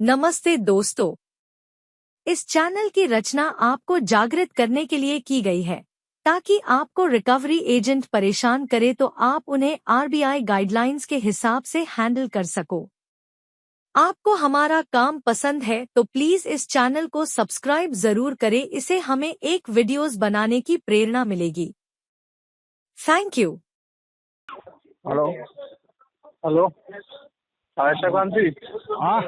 नमस्ते दोस्तों, इस चैनल की रचना आपको जागृत करने के लिए की गई है ताकि आपको रिकवरी एजेंट परेशान करे तो आप उन्हें आरबीआई गाइडलाइंस के हिसाब से हैंडल कर सको। आपको हमारा काम पसंद है तो प्लीज इस चैनल को सब्सक्राइब जरूर करें, इससे हमें एक वीडियोस बनाने की प्रेरणा मिलेगी। Thank you. Hello hello, Ayesha Khan ji. हाँ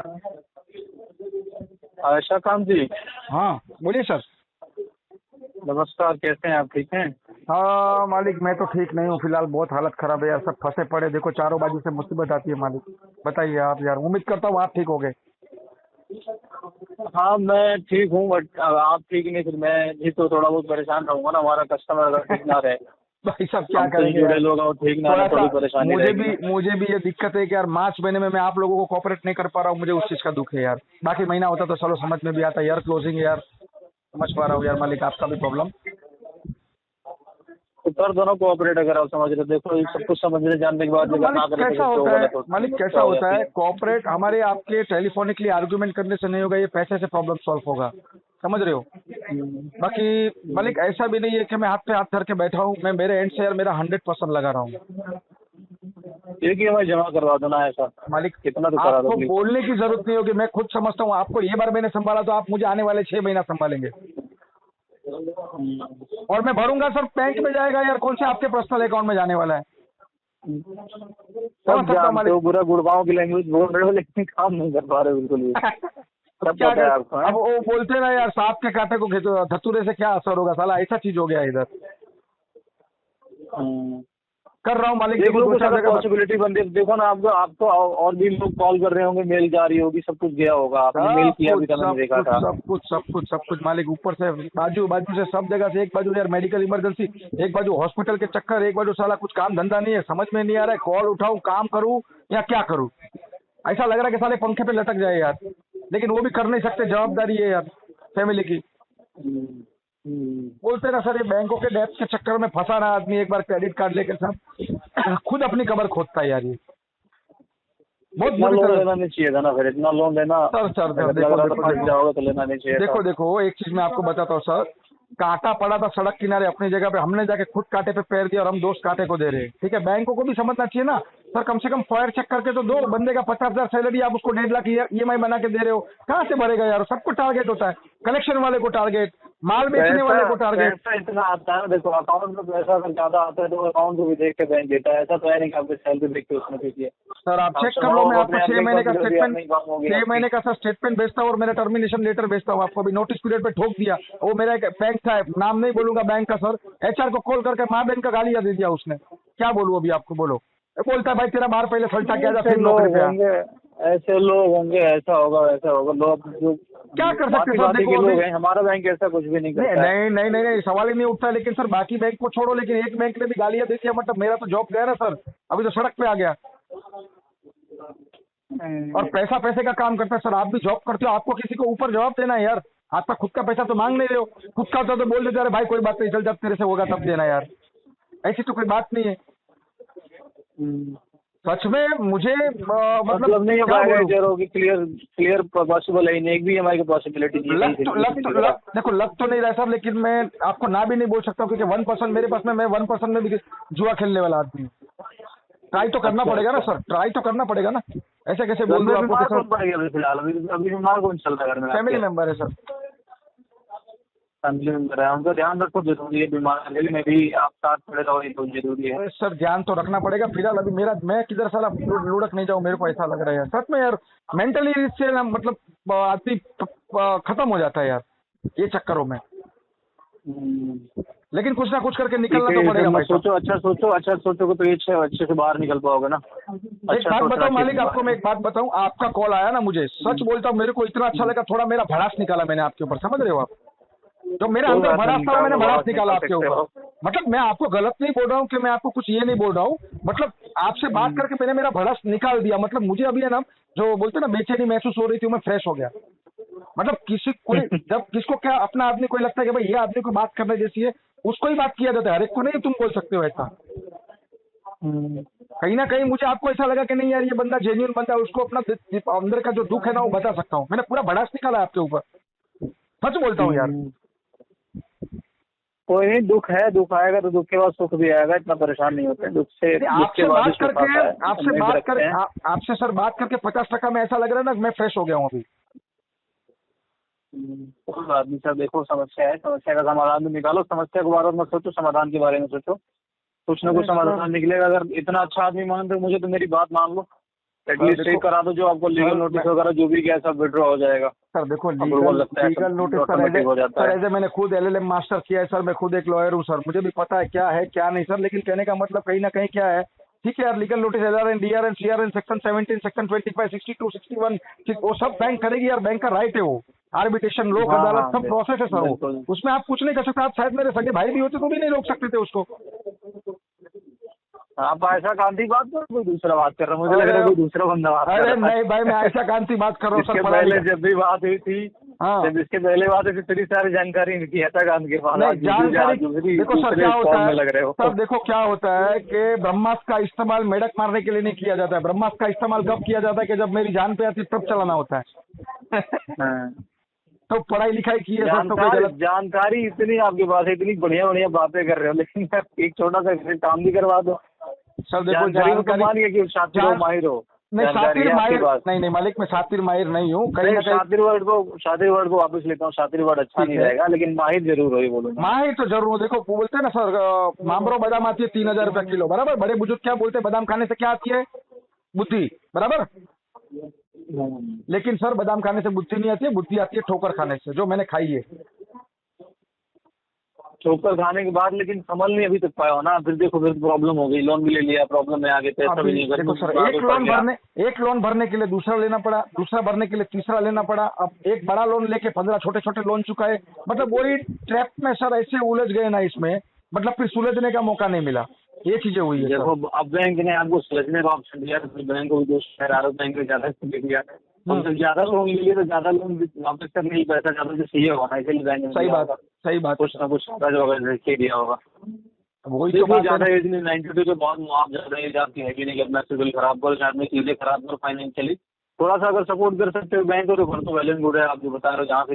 आयशा खान जी, हाँ बोलिए सर। नमस्कार। कैसे हैं आप? ठीक हैं? हाँ मालिक, मैं तो ठीक नहीं हूँ फिलहाल, बहुत हालत खराब है यार, सब फंसे पड़े, देखो चारों बाजू से मुसीबत आती है मालिक। बताइए आप यार, उम्मीद करता हूँ आप ठीक हो गए। हाँ, मैं ठीक हूँ, बट आप ठीक नहीं, फिर मैं भी तो थोड़ा बहुत परेशान रहूंगा ना। हमारा कस्टमर अगर ठीक ना रहे, भाई साहब क्या हमसे करेंगे जुड़े यार, लोग और ठीक ना थोड़ा रहे, सा थोड़ी परेशानी रहेगी ना। मुझे भी ये दिक्कत है कि यार मार्च महीने में मैं आप लोगों को कोऑपरेट नहीं कर पा रहा हूँ, मुझे उस चीज का दुख है यार। बाकी महीना होता तो चलो समझ में भी आता यार, क्लोजिंग यार समझ पा रहा हूँ यार मालिक, आपका भी प्रॉब्लम। तो कर दोनों कोऑपरेट, अगर आप समझ रहे। देखो, ये सब कुछ समझने जानने के बाद तो अगर मालिक ना करें तो कैसा फिर तो होता है, गलत मालिक होता कैसा हो होता जाती है, है। कॉपरेट हमारे आपके टेलीफोनिकली आर्ग्यूमेंट करने से नहीं होगा, ये पैसे से प्रॉब्लम सॉल्व होगा, समझ रहे हो। बाकी मालिक ऐसा भी नहीं है कि मैं हाथ पे हाथ धर के बैठा हूँ, मैं मेरे एंड से यार मेरा 100% लगा रहा हूँ एक ही हमें जमा करवा देना है ऐसा। मालिक। कितना तो करा दो आपको प्लीज। बोलने की जरूरत नहीं होगी, मैं खुद समझता हूँ, आपको ये बार मैंने संभाला तो आप मुझे आने वाले 6 महीना संभालेंगे। और मैं भरूंगा सर, बैंक में जाएगा यार, कौन से आपके पर्सनल अकाउंट में जाने वाला है, समझ सब सकता हूँ जानते मालिक। हो, पूरा गुड़गांव की लैंग्वेज बोल रहे हो, लेकिन काम नहीं कर पा रहे हो बिल्कुल भी। अब सब क्या पता कर, है आपको, हैं? अब वो बोलते ना यार, सांप के कांटे को खींचो, धतूरे से क्या असर होगा, साला ऐसा चीज हो गया इधर। हम्म। कर रहा हूँ मालिक, देख देखो लो दो कुछ चार अगर जगह पॉसिबिलिटी बनती है, देखो ना। आपको और भी लोग कॉल कर रहे होंगे, मेल जा रही होगी, सब कुछ गया होगा, आपने मेल किया भी था, मैंने देखा था। सब कुछ मालिक, ऊपर से बाजू बाजू से सब जगह से, एक बाजू यार मेडिकल इमरजेंसी, एक बाजू हॉस्पिटल के चक्कर, एक बाजू साला कुछ काम धंधा नहीं है, समझ में नहीं आ रहा है, कॉल उठाऊं, काम करूं या क्या करूं। ऐसा लग रहा है कि साले पंखे पे लटक जाए यार, लेकिन वो भी कर नहीं सकते, जवाबदारी है यार फैमिली की। हम्म, हम्म। बोलते ना सर, ये बैंकों के डेप्थ के चक्कर में फंसा ना आदमी, एक बार क्रेडिट कार्ड लेकर सब खुद अपनी कबर खोदता है यार, ये बहुत इतना बुरी लोन तरह। लेना नहीं चाहिए था ना, फिर इतना लोन लेना। सर अगर लग देखो रहा था देखो फंस देखो जाओगे तो लेना नहीं चाहिए था। देखो एक चीज मैं आपको बताता हूँ सर, कांटा पड़ा था सड़क किनारे अपनी जगह पे, हमने जाके खुद कांटे पे पैर दिया और हम दोस्त कांटे को दे रहे हैं, ठीक है। बैंकों को भी समझना चाहिए ना सर, कम से कम फायर चेक करके तो दो। बंदे का 50,000 सैलरी, आप उसको 1.5 लाख EMI बना के दे रहे हो, कहाँ से भरेगा यार। सबको टारगेट होता है, कलेक्शन वाले को टारगेट, माल बेचने पैसा वाले को टारगेट। पैसा इतना आता है ना, देखो अकाउंट में पैसा अगर ज्यादा आता है तो अकाउंट को भी देख के बैंक देता है। ऐसा तो है नहीं कि आपके सैलरी देख के उसमें दीजिए। सर आप चेक कर लो, सुनाओ मैं आपको अपने आप 6 में महीने का कंप्यूटर भी स्टेटमेंट, नहीं काम होगी 6 आपकी। महीने का सर स्टेटमेंट भेजता हूँ और मेरा टर्मिनेशन लेटर भेजता हूँ आपको। अभी नोटिस पीरियड पे ठोक दिया, वो मेरा एक बैंक था, नाम नहीं बोलूंगा बैंक का सर, HR को कॉल करके माँ बहन का गालियां दे दिया उसने। क्या बोलूं अभी आपको, बोलो। बोलता है भाई तेरा बाहर पहले सल्टा किया जा, ऐसे फिर नौकरी लोग पे आ। होंगे, ऐसे लोग होंगे, ऐसा होगा वैसा होगा। लोग जो क्या कर सकते भांति सर, भांति देखो के अभी। लोग हैं, हमारा बैंक ऐसा कुछ भी नहीं नहीं करता है। नहीं नहीं नहीं नहीं, सवाल ही नहीं उठता है, लेकिन सर बाकी बैंक को छोड़ो, लेकिन एक बैंक ने भी गालियां दे दिया, मतलब मेरा तो जॉब गया ना सर, अभी तो सड़क पे आ गया। और पैसा पैसे का काम करता है सर, आप भी जॉब करते हो, आपको किसी को ऊपर जवाब देना है यार। आपका खुद का पैसा तो मांग नहीं रहे हो, खुद का होता तो बोल देते अरे भाई कोई बात नहीं, चल जब तेरे से होगा तब देना यार, ऐसी तो कोई बात नहीं है। सच में मुझे मतलब नहीं हो क्या पाएगा बोलूं। जरूर कि क्लियर क्लियर पॉसिबल है ही नहीं, एक भी EMI की पॉसिबिलिटी नहीं है कहीं से भी दिख रहा। देखो लग तो नहीं रहा सर, लेकिन मैं आपको ना भी नहीं बोल सकता हूँ, क्योंकि 1% मेरे पास में, मैं 1% में भी जुआ खेलने वाला आदमी हूँ। ट्राई तो करना अच्छा पड़ेगा ना अच्छा। सर, ट्राई तो करना पड़ेगा ना, ऐसे कैसे घर बोल में दूं आपको कि बीमार सर। कौन पड़ गया अभी फिलहाल? अभी अभी बीमार कौन चल रहा है घर में फैमिली आपके? मेंबर है सर। फैमिली मेंबर है, उनका ध्यान रखो, जरूरी है। बीमार में भी आप साथ खड़े रहो, ये तो जरूरी है। सर ध्यान तो रखना पड़ेगा, फिलहाल अभी मेरा, मैं किधर साला लुढ़क नहीं जाऊँ, मेरे को ऐसा लग रहा है यार सच में यार। मेंटली इससे ना मतलब आदमी खत्म हो जाता है यार ये चक्करों में, लेकिन कुछ ना कुछ करके ठीक निकलना है, तो फिर पड़ेगा मत भाई साहब। सोचो, अच्छा सोचोगे तो ये अच्छे से बाहर निकल पाओगे ना। एक अच्छा बात सोचना बताऊं मालिक, चाहिए। आपको मैं एक बात बताऊं, आपका कॉल आया ना, मुझे सच बोलता हूं, मेरे को इतना अच्छा लगा, थोड़ा मेरा भड़ास निकाला मैंने आपके ऊपर, समझ रहे हो आप। जो मेरे कोई अंदर बात नहीं, भड़ास था वो निकाल मैंने लो, भड़ास बाहर निकाला निकाल आपके सकते ऊपर। हो। मतलब मैं आपको गलत नहीं बोल रहा हूँ कि मैं आपको कुछ ये नहीं बोल रहा हूँ, मतलब आपसे बात करके मैंने मेरा भड़ास निकाल दिया। मतलब मुझे अभी है ना, जो बोलते ना बेचैनी महसूस हो रही थी, मैं फ्रेश हो गया। मतलब किसी कोई जब किसको क्या अपना आदमी कोई लगता है कि भाई ये आदमी को बात करने जैसी है, उसको ही बात किया जाता है, हर एक को नहीं तुम बोल सकते हो ऐसा। कहीं ना कहीं मुझे आपको ऐसा लगा कि नहीं यार ये बंदा जेन्युइन बंदा है, उसको अपना अंदर का जो दुख है ना वो बता सकता हूँ। मैंने पूरा भड़ास निकाला आपके ऊपर, सच बोलता हूँ यार। कोई नहीं, दुख है, दुख आएगा तो दुख के बाद सुख भी आएगा, इतना परेशान नहीं होते दुख से, दुख के आपसे बाद ही बात सुख करके आता है। आपसे उम्मीद बात रखते कर हैं। आपसे सर बात करके 50% में ऐसा लग रहा है ना मैं फ्रेश हो गया हूँ अभी। कोई बात नहीं सर, देखो समस्या है, समस्या का समाधान भी निकालो, समस्या के बारे में मत सोचो, समाधान के बारे में सोचो, कुछ ना कुछ समाधान निकलेगा। अगर इतना अच्छा आदमी मान रहे हो मुझे तो मेरी बात मान लो, एटलीस्ट देखो- चेक करा दो, जो आपको लीगल नोटिस वगैरह जो भी गया सब विड्रॉ हो जाएगा। सर देखो अप्रूवल लगता है, लीगल नोटिस सर ऑटोमेटिक हो जाता है। ऐसे मैंने खुद LLM मास्टर किया है सर, मैं खुद एक लॉयर हूँ सर, मुझे भी पता है क्या नहीं सर। लेकिन कहने का मतलब कहीं ना कहीं क्या है, ठीक है यार, legal notice LRN DRN CRN section 17 section 25 62 61 ठीक, वो सब बैंक करेगी यार, बैंक का राइट है वो। आर्बिट्रेशन लोक हाँ, अदालत हाँ, सब प्रोसेस है सर वो, बिल्कुल। उसमें आप कुछ नहीं कर सकते। आप शायद मेरे सगे भाई भी होते तो भी नहीं रोक सकते थे उसको। आप आयशा कांति बात कर, कोई दूसरा बात कर रहा है, मुझे लग रहा है कोई दूसरा बंदा बात कर अरे रहा है। नहीं भाई, मैं आयशा कांति बात कर रहा हूँ इसके सर, पढ़ा पहले लिखा। जब भी बात हुई थी, हाँ। जब इसके पहले बात हुई थी तेरी सारी जानकारी इनकी आयशा कांत के पास, नहीं जानकारी देखो सर क्या होता है, लग रहे हो। सर देखो क्या होता है कि ब्रह्मास्त्र का इस्तेमाल मेढक मारने के लिए नहीं किया जाता है। ब्रह्मास्त्र का इस्तेमाल कब किया जाता है कि जब मेरी जान पे आती है तब चलाना होता है। हाँ। तो पढ़ाई लिखाई की है सर, तो कोई गलत जानकारी इतनी आपके पास है, इतनी बढ़िया बढ़िया बातें कर रहे हो, लेकिन एक छोटा सा काम भी करवा दो। सर। देखो जानकारी में तो मान गया कि शातिर हो, माहिर हो, नहीं जानकारी शातिर है आपके माहिर पास। नहीं मालिक, मैं शातिर माहिर नहीं हूँ। कहीं ना कहीं शातिर वर्ड को वापस लेता हूँ, शातिर वर्ड अच्छा नहीं रहेगा, लेकिन माहिर जरूर हो, ये बोलूंगा। माहिर तो जरूर हूँ। देखो वो बोलते हैं ना सर, मामरो बादाम आती है 3000 रुपये किलो, बराबर। बड़े बुजुर्ग क्या बोलते हैं, बादाम खाने से क्या आती है, बुद्धि, बराबर। लेकिन सर बादाम खाने से बुद्धि नहीं आती है, बुद्धि आती है ठोकर खाने से, जो मैंने खाई है। ठोकर खाने के बाद लेकिन संभल नहीं अभी तक पाया हो ना, फिर देखो फिर प्रॉब्लम हो गई, लोन भी ले लिया, प्रॉब्लम में आगे पैसा भी नहीं। देखो सर, एक लोन भरने के लिए दूसरा लेना पड़ा, दूसरा भरने के लिए तीसरा लेना पड़ा, अब एक बड़ा लोन लेके 15 छोटे छोटे लोन चुकाए। मतलब वही ट्रैप में सर ऐसे उलझ गए ना इसमें, मतलब फिर सुलझने का मौका नहीं मिला। ये चीजें हुई है। देखो अब बैंक ने आपको सुलझने का ऑप्शन दिया तो बैंक को भी दोष ठहरा, बैंक ने ज्यादा दे दिया, हम तो ज्यादा लोन लिए तो ज्यादा लोन वापस करने की पैसा ज्यादा चाहिए होगा ना, इसलिए बैंक ने सही बात कुछ ना कुछ रखे दिया होगा। वही तो ज्यादा एज नहीं, 92 के बाद आप ज्यादा एज आपकी है भी नहीं कि अपना सिविल खराब करो, चाहे अपनी चीजें खराब करो, फाइनेंशियली थोड़ा सा अगर सपोर्ट कर सकते हो बैंक को तो घर तो वेल एंड गुड है। आप जो बता रहे हो जहाँ से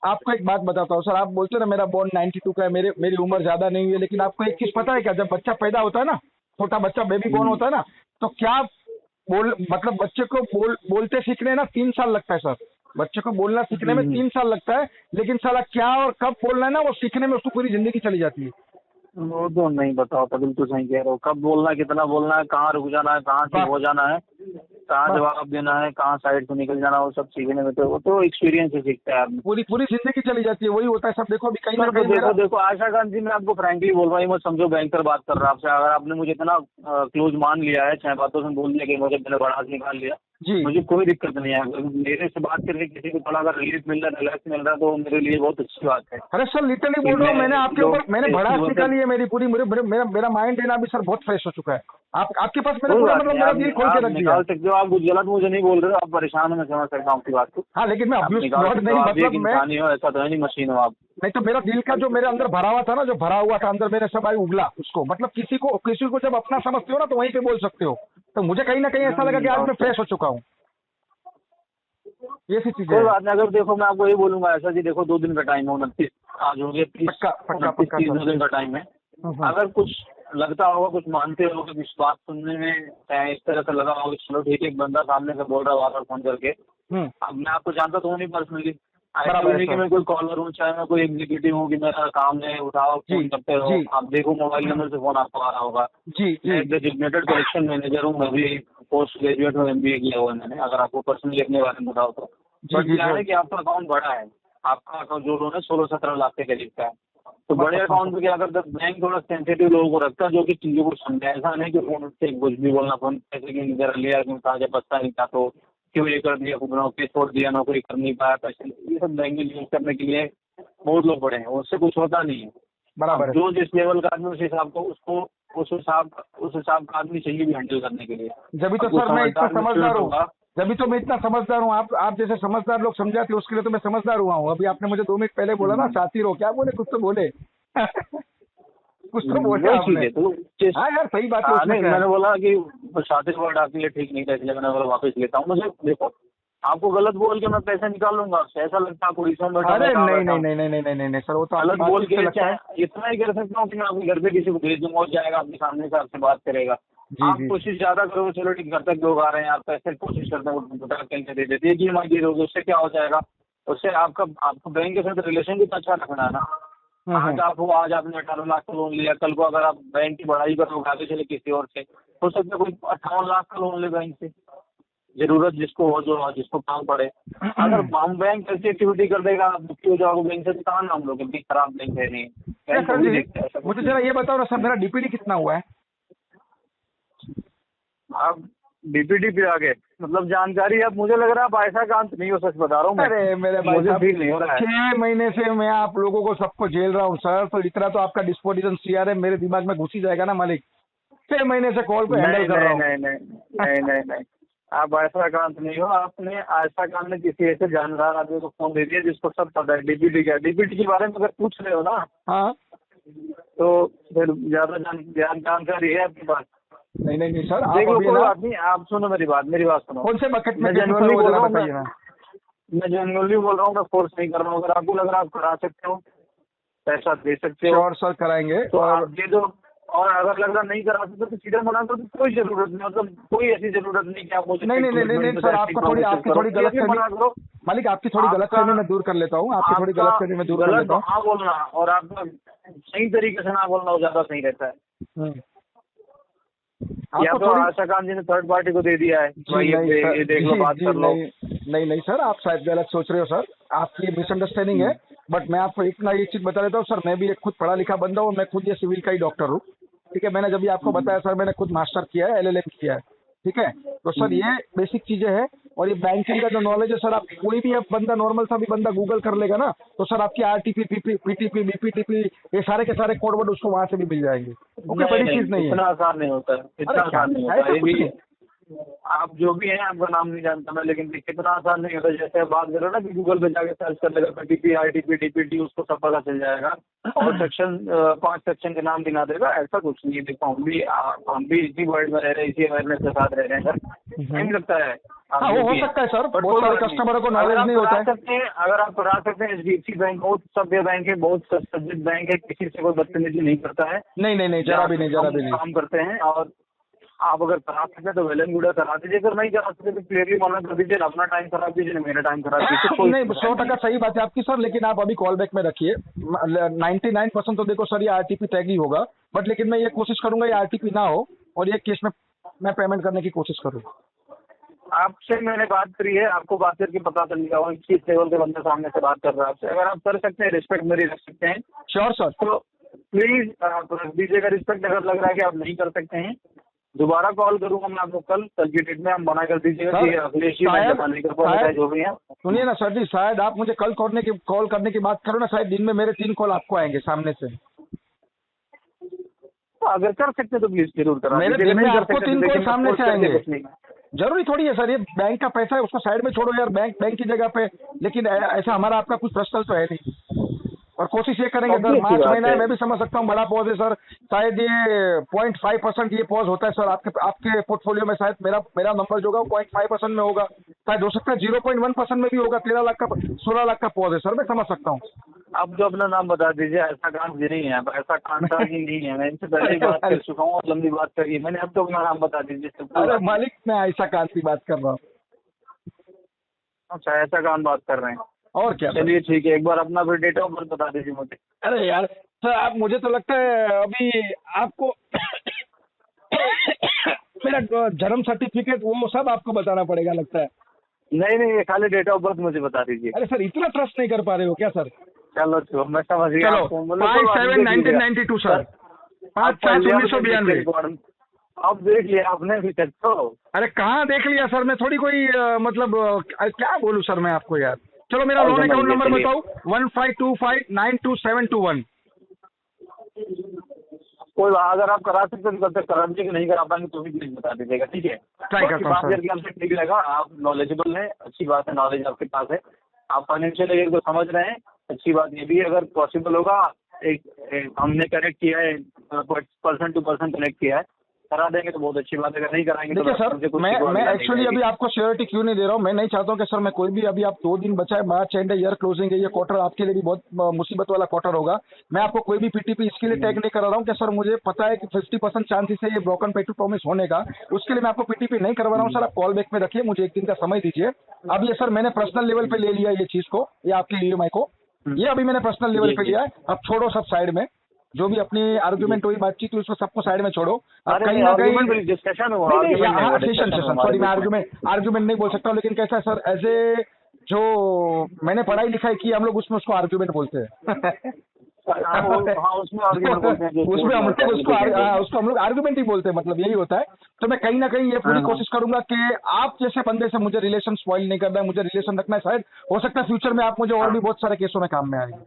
आपको एक बात बताता हूँ सर, आप बोलते हो ना मेरा बॉन्ड 92 का है, मेरी उम्र ज्यादा नहीं है, लेकिन आपको एक चीज पता है क्या, जब बच्चा पैदा होता है ना, छोटा बच्चा बेबी बॉर्न होता है ना, तो क्या मतलब बच्चे को बोलते सीखने ना 3 साल लगता है सर। बच्चे को बोलना सीखने में 3 साल लगता है, लेकिन साला क्या और कब बोलना है ना वो सीखने में उसको पूरी जिंदगी चली जाती है। वो तो नहीं बताओ, तो बिल्कुल सही कह रहे हो, कब बोलना है, कितना बोलना है, कहाँ रुक जाना है, कहाँ चुप हो जाना है, कहाँ जवाब देना है, कहाँ साइड से निकल जाना, वो सब सीखने में तो वो तो एक्सपीरियंस से सीखता है आदमी। पूरी जिंदगी चली जाती है, वही होता है सब। देखो अभी कहीं ना कहीं देखो आशा कांत जी, मैं आपको फ्रैंकली बोल रहा हूँ, मत समझो बैंकर बात कर रहा है आपसे। अगर आपने मुझे इतना क्लोज मान लिया है, 6 बातों से बोल दिया कि मुझे मैंने बड़ा निकाल लिया, मुझे कोई दिक्कत नहीं है। मेरे से बात करके किसी को थोड़ा अगर रिलीफ मिल रहा है, रिलैक्स मिल रहा है, तो मेरे लिए बहुत अच्छी बात है। अरे सर लिटरली बोल रहा हूँ, मैंने आपके ऊपर मैंने भड़ास निकाली है मेरी पूरी, मेरा माइंड है ना अभी सर बहुत फ्रेश हो चुका है। आपके पास मैंने पूरा मतलब मेरा दिल खोल के रख दिया। निकाल सकते हो आप, कुछ गलत मुझे नहीं बोल रहे हो, आप परेशान हो, मैं समझ सकता हूँ आपकी बात को। हाँ लेकिन मैं अब्यूज नहीं, मतलब इंसानी हो, ऐसा तो है नहीं मशीन हो आप। नहीं तो मेरा दिल का जो मेरे अंदर भरा हुआ था ना, जो भरा हुआ था अंदर मेरे सब आई उगला उसको। मतलब किसी को जब अपना समझते हो ना तो वहीं पे बोल सकते हो। तो मुझे कहीं ना कहीं ऐसा लगा कि आज मैं फ्रेश हो चुका हूँ। ये सी चीजें कोई बात नहीं। अगर देखो मैं आपको ये बोलूंगा ऐसा जी, देखो 2 दिन का टाइम है, 29 आज हो गया, 30 दिन का टाइम है। अगर कुछ लगता होगा, कुछ मानते हो कि बात सुनने में चाहे इस तरह से लगा होगा, चलो ठीक है, एक बंदा सामने से बोल रहा है फोन करके, अब मैं आपको जानता तो हूँ नहीं पर्सनली, ऐसा नहीं कि मैं कोई कॉलर हूँ, चाहे मैं कोई एग्जीक्यूटिव हूँ कि मेरा काम है उठाओ फोन करते रहो। आप देखो मोबाइल नंबर से फोन आपको आ रहा होगा। मैं डेजिग्नेटेड कलेक्शन मैनेजर हूँ, मैं भी पोस्ट ग्रेजुएट हूँ, MBA किया हुआ है मैंने। अगर आपको पर्सनली अपने बारे में बताओ तो बट क्या है कि आपका अकाउंट बड़ा है, आपका अकाउंट जो लोन है 16-17 लाख के करीब का है, तो बड़े अकाउंट में क्या करता है बैंक, थोड़ा सेंसिटिव लोगों को रखता है जो कि चीजों को समझे। ऐसा नहीं कि फोन से कुछ भी बोलना, फोन पैसे की जरा लिया कहा जब बचता नहीं था तो क्यों ये कर दिया, नौकरी छोड़ दिया, नौकरी कर नहीं पाया, पैसे, ये सब लैंग्वेज यूज करने के लिए बहुत लोग बड़े हैं, उससे कुछ होता नहीं है। बराबर, जो जिस लेवल का आदमी उस हिसाब को उसको उस हिसाब का आदमी चाहिए भी हैंडल करने के लिए। जब तो सर मैं इतना समझदार हूँ, जब तो मैं इतना समझदार हूँ। आप जैसे समझदार लोग समझाते हैं उसके लिए तो मैं समझदार हुआ हूँ। अभी आपने मुझे 2 मिनट पहले बोला ना शातिर हो, क्या बोले, कुछ तो बोले। कुछ तो बोला वही चीज आपने। है तो हाँ यार सही बात है, उसमें नहीं, क्या है? मैंने बोला कि शातिर वर्ड आपके लिए ठीक नहीं था, इसलिए मैंने बोला वापस लेता हूँ। मुझे देखो, आपको गलत बोल के मैं पैसे निकाल लूंगा, ऐसा लगता है आपको उड़ीसा में बैठा अरे मैं कहाँ नहीं बैठा नहीं हूँ। नहीं नहीं नहीं नहीं नहीं नहीं सर, वो तो आपकी गलत बात बोल ठीक से के लगता है। चाहे इतना ही कर सकता हूँ कि मैं आपके घर पे किसी को भेज दूंगा, वो जाएगा आपके सामने से आपसे बात करेगा। जी आप जी। कोशिश ज्यादा करोगे, चलो ठीक, घर तक लोग आ रहे हैं, आप पैसे कोशिश करते हैं वो कहीं से दे देते, एक ही EMI दे दोगे, उससे क्या हो जाएगा? उससे आपको बैंक के साथ रिलेशन भी तो अच्छा रखना है ना। आज आज आपने 18 लाख का लोन लिया, कल को अगर आप बैंक की बढ़ाई करोगे आगे चले किसी और से, हो सकता है कोई 58 लाख का लोन ले बैंक से, जरूरत जिसको हो, जो जिसको काम पड़े। अगर हम बैंक ऐसी एक्टिविटी कर देगा, आप दुखी हो जाओगे बैंक से, तो कहाँ नाम लोगे कि खराब बैंक है? नहीं, क्या बैंक सर को भी जी, देखते हैं ऐसा कुछ मुझे नहीं। जरा ये बताओ ना सर, मेरा डीपीडी कितना हुआ है? आप डीपीडी पे आ गए, मतलब जानकारी। अब मुझे लग रहा है आप ऐसा काम नहीं हो, सच बता रहा हूँ मैं, अरे मेरे भाई मुझे साहब, फील नहीं हो रहा है। 6 महीने से मैं आप लोगों को सबको झेल रहा हूँ सर, तो इतना तो आपका डिस्पोजिशन CRM मेरे दिमाग में घुस ही जाएगा ना मालिक। 6 महीने से कॉल पे हैंडल नहीं कर रहा हूँ। नहीं नहीं नहीं नहीं नहीं, आप ऐसा काम नहीं हो। आपने ऐसा काम में किसी ऐसे जानकार आदमी को फोन दे दिया जिसको सब पता है डीपीडी क्या, डीपीडी के बारे में अगर पूछ रहे हो ना, हाँ तो फिर ज्यादा जानकारी है आपके पास। नहीं नहीं नहीं सर, आप देख लो, अभी कोई ना बात नहीं, आप सुनो मेरी बात सुनो। कौन से बकेट में मैं कैसे सर जेन्युइनली वो बोल जरा रहा हूँ, बताइए ना। मैं जेन्युइनली बोल रहा हूँ, मैं फोर्स नहीं कर रहा हूँ। अगर आपको लग रहा है आप करा सकते हो, पैसा दे सकते हो, श्योर सर कराएंगे। तो और आप दे दो। और अगर लग रहा नहीं करा सकते तो सीधे मना कर दो, कोई जरूरत नहीं, मतलब कोई ऐसी जरूरत नहीं कि आप मुझे नहीं नहीं नहीं नहीं नहीं सर, आपकी थोड़ी गलत मना करो। मालिक, आपकी थोड़ी गलत फहमी मैं दूर कर लेता हूँ, आपकी थोड़ी गलत फहमी मैं दूर कर लेता हूँ। हाँ बोलना, और आपका सही तरीके से ना बोलना वो ज्यादा सही रहता है। या आपको तो थोड़ी आशा खान जी ने थर्ड पार्टी को दे दिया है, भाई ये देख लो, बात कर लो। नहीं नहीं सर, आप शायद गलत सोच रहे हो सर, आपकी मिसअंडरस्टैंडिंग है। बट मैं आपको एक चीज बता देता हूँ सर, मैं भी एक खुद पढ़ा लिखा बंदा हूँ, मैं खुद ये सिविल का ही डॉक्टर हूँ। ठीक है, मैंने जब भी आपको बताया सर, मैंने खुद मास्टर किया है, LLM किया है। ठीक है, तो सर ये बेसिक चीजें हैं। और ये बैंकिंग का जो नॉलेज है सर, आप कोई भी अब बंदा, नॉर्मल सा भी बंदा गूगल कर लेगा ना, तो सर आपकी RTP, PTP, BPTP, ये सारे के सारे कोड वर्ड उसको वहां से भी मिल जाएंगे। ओके, बड़ी चीज नहीं है। इतना आसान नहीं होता है, इतना आसान नहीं होता है। ये भी आप जो भी हैं, आपका नाम नहीं जानता मैं, लेकिन कितना आसान नहीं होता। जैसे आप बात करो ना कि गूगल पे जाके सर्च कर लेगा PTP, RTP, DPT, उसको सब पता चल जाएगा, और सेक्शन 5 सेक्शन के नाम गिना देगा। ऐसा कुछ नहीं है। देखो, हम भी इसी वर्ल्ड में रह रहे हैं, इसी अवेयरनेस के साथ रह रहे हैं सर। टाइम लगता है। हाँ, वो हो सकता है सर, बहुत सारे कस्टमरों को नॉलेज नहीं होता है। अगर आप करा सकते हैं, HDFC बैंक बहुत सभ्य बैंक है, बहुत सज्जित बैंक है, किसी से कोई बदतमीजी नहीं करता है। नहीं नहीं नहीं, जरा भी नहीं काम करते हैं। और आप अगर करा सकते हैं तो वेल एंड गुड है, करा दीजिए। अगर नहीं करा सकते तो क्लियरली मना कर दीजिए, अपना टाइम खराब कीजिए, मेरा टाइम खराब कीजिए। नहीं, 100% सही बात है आपकी सर, लेकिन आप अभी कॉल बैक में रखिए। 99% तो देखो सर ये RTP टैग ही होगा, बट लेकिन मैं ये कोशिश करूंगा ये RTP ना हो, और ये केस में मैं पेमेंट करने की कोशिश करूँगा। आपसे मैंने बात करी है, आपको बात करके पता चलेगा वो किस लेवल के बंदे सामने से बात कर रहा है आपसे। अगर आप कर सकते हैं, रिस्पेक्ट मेरी रख सकते हैं, श्योर सर, तो प्लीज आप रख दीजिएगा रिस्पेक्ट। अगर लग रहा है कि आप नहीं कर सकते हैं, दोबारा कॉल करूंगा मैं आपको कल की डेट में। आप मना कर दीजिएगा कि अखिलेश जी मैं नहीं कर पाऊंगा, जो भी है। सुनिए ना सर जी, शायद आप मुझे कल कॉल करने की बात करो ना, शायद दिन में मेरे 3 कॉल आपको आएंगे सामने से। तो अगर कर सकते तो प्लीज जरूर करा मेरे दीजिएगा। दिन में नहीं कर आपको सकते 3 तो कॉल देखिए, सामने मैं से force करके आएंगे। कुछ नहीं। जरूरी थोड़ी है सर, ये बैंक का पैसा है, उसको साइड में छोड़ो यार, बैंक की जगह पे। लेकिन ऐसा हमारा आपका कुछ पर्सनल तो है नहीं, और कोशिश ये करेंगे सर। मार्च महीना है, मैं भी समझ सकता हूँ, बड़ा पॉज है सर। शायद ये 0.5% ये पॉज होता है सर आपके पोर्टफोलियो में। शायद मेरा नंबर जो होगा 0.5% में होगा, शायद हो सकता है 0.1% में भी होगा। 16 लाख का पॉज है सर, मैं समझ सकता हूँ। आप जो अपना नाम बता दीजिए। ऐसा काम जी नहीं है, ऐसा कांटा जी नहीं है। मैं इनसे पहले ही बात कर चुका हूँ, और लंबी बात करी मैंने। अब तो अपना नाम बता दीजिए। अरे मालिक, मैं ऐसा काम की बात कर रहा हूँ। अच्छा, ऐसा काम बात कर रहे हैं, और क्या? चलिए ठीक है, एक बार अपना फिर डेट ऑफ बर्थ बता दीजिए मुझे। अरे यार सर, आप, मुझे तो लगता है अभी आपको मेरा जन्म सर्टिफिकेट वो सब आपको बताना पड़ेगा लगता है। नहीं, ये खाली डेट ऑफ बर्थ मुझे बता दीजिए। अरे सर, इतना ट्रस्ट नहीं कर पा रहे हो क्या सर? चलो मैं समझ गया। चलो 5/7/1992 सर, 5/7/1992। अब देख लिया आपने भी तो। अरे कहाँ देख लिया सर, मैं थोड़ी कोई मतलब क्या बोलूं सर मैं आपको यार। चलो मेरा लोन अकाउंट नंबर बताओ, 1525922721। कोई अगर आप करा सकते हैं तो तब तक करा दीजिए, नहीं करा पाएंगे तो भी प्लीज बता दीजिएगा, ठीक है? ट्राई करता हूँ बात सर। करके आपसे ठीक लगा, आप नॉलेजेबल हैं, अच्छी बात है, नॉलेज आपके पास है, आप फाइनेंशियल ईयर को समझ रहे हैं, अच्छी बात ये भी है। अगर पॉसिबल होगा एक हमने कनेक्ट किया है, पर्सन टू पर्सन कनेक्ट किया है, करा देंगे तो बहुत अच्छी बात है, अगर नहीं कराएंगे देखिए तो सर, मुझे कुछ मैं शिकवा नहीं एक्चुअली जाएगी। अभी आपको श्योरिटी क्यों नहीं दे रहा हूँ, मैं नहीं चाहता हूँ कि सर मैं कोई भी, अभी आप 2 दिन बचा है, मार्च एंड ईयर क्लोजिंग है, ये क्वार्टर आपके लिए भी बहुत मुसीबत वाला क्वार्टर होगा। मैं आपको कोई भी पीटीपी इसके लिए टैग नहीं करा रहा हूँ कि सर मुझे पता है कि 50% चांसेस है ये ब्रोकन पे टू प्रॉमिस होने का, उसके लिए मैं आपको पीटीपी नहीं करवा रहा हूँ। सर आप कॉल बैक में रखिए, मुझे 1 दिन का समय दीजिए। अब ये सर मैंने पर्सनल लेवल पे ले लिया ये चीज को, ये आपके ईएमआई को, ये अभी मैंने पर्सनल लेवल जी पे जी लिया है। अब छोड़ो सब साइड में, जो भी अपनी जी। आर्ग्यूमेंट हुई, बातचीत हुई, उसको सबको साइड में छोड़ो। अब अरे कहीं नहीं, ना आर्गुमेंट कहीं, भी डिस्कशन हो, नहीं नहीं, आर्गुमेंट नहीं हाँ हो, सेशन डिस्कशन हो सेशन, हमारे सॉरी मैं बीच में। आर्ग्यूमेंट नहीं बोल सकता हूँ, लेकिन कैसा है सर, एज ए जो मैंने पढ़ाई लिखाई की, हम लोग उसमें उसको आर्ग्यूमेंट बोलते हैं। हाँ, उसमें आर्गुमेंट बोलते हैं, जो कोर्ट उसमें में हम होता है लोग उसको क्या बोलते उसको हम लोग आर्ग्यूमेंट ही बोलते हैं, मतलब यही होता है। तो मैं कहीं ना कहीं ये पूरी हाँ, हाँ। कोशिश करूंगा कि आप जैसे बंदे से मुझे रिलेशन स्पॉइल नहीं करना है, मुझे रिलेशन रखना है। शायद हो सकता है फ्यूचर में आप मुझे और हाँ, भी बहुत सारे केसों में काम में आएंगे।